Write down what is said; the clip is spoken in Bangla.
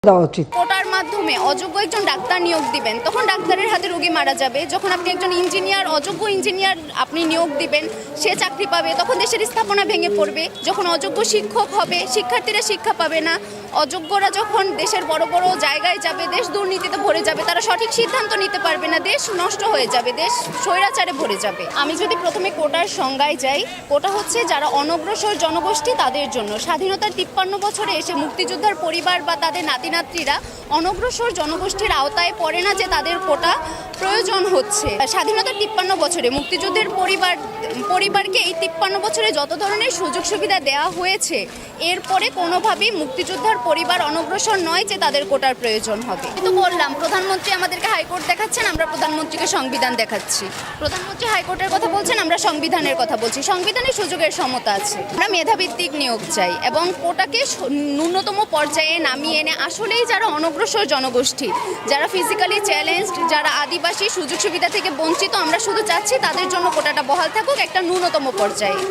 দেওয়া উচিত। কোটার মাধ্যমে অযোগ্য একজন ডাক্তার নিয়োগ দিবেন, তখন ডাক্তারের হাতে রোগী মারা যাবে। যখন আপনি একজন ইঞ্জিনিয়ার, অযোগ্য ইঞ্জিনিয়ার আপনি নিয়োগ দিবেন, সে চাকরি পাবে, তখন দেশের স্থাপনা ভেঙে পড়বে। যখন অযোগ্য শিক্ষক হবে, শিক্ষার্থীরা শিক্ষা পাবে না। অযোগ্যরা যখন দেশের বড় বড় জায়গায় যাবে, দেশ দুর্নীতিতে ভরে যাবে, তারা সঠিক সিদ্ধান্ত নিতে পারবে না, দেশ নষ্ট হয়ে যাবে, দেশ স্বৈরাচারে ভরে যাবে। আমি যদি প্রথমে কোটার সংজ্ঞায় যাই, কোটা হচ্ছে যারা অনগ্রসর জনগোষ্ঠী তাদের জন্য। স্বাধীনতার 53 বছরে এসে মুক্তিযোদ্ধার পরিবার বা তাদের নাতিনাতনিরা অনগ্রসর জনগোষ্ঠীর আওতায় পড়ে না যে তাদের কোটা প্রয়োজন হচ্ছে। স্বাধীনতার 53 বছরে মুক্তিযুদ্ধের পরিবারকে এই 53 বছরে যত ধরনের সুযোগ সুবিধা দেওয়া হয়েছে, এরপরে কোনোভাবেই মুক্তিযোদ্ধার পরিবার অনগ্রসর নয় যে তাদের কোটার প্রয়োজন হবে। কিন্তু বললাম, প্রধানমন্ত্রী আমাদেরকে হাইকোর্ট দেখাচ্ছেন, আমরা প্রধানমন্ত্রীকে সংবিধান দেখাচ্ছি। প্রধানমন্ত্রী হাইকোর্টের কথা বলছেন, আমরা সংবিধানের কথা বলছি। সংবিধানে সুযোগের সমতা আছে। আমরা মেধাভিত্তিক নিয়োগ চাই এবং কোটাকে ন্যূনতম পর্যায়ে নামিয়ে এনে আসলেই যারা অনগ্রসর জনগোষ্ঠী, যারা ফিজিক্যালি চ্যালেঞ্জড, যারা আদিবাসী, সুযোগ সুবিধা থেকে বঞ্চিত, আমরা শুধু চাচ্ছি তাদের জন্য কোটাটা বহাল থাকুক একটা ন্যূনতম পর্যায়ে।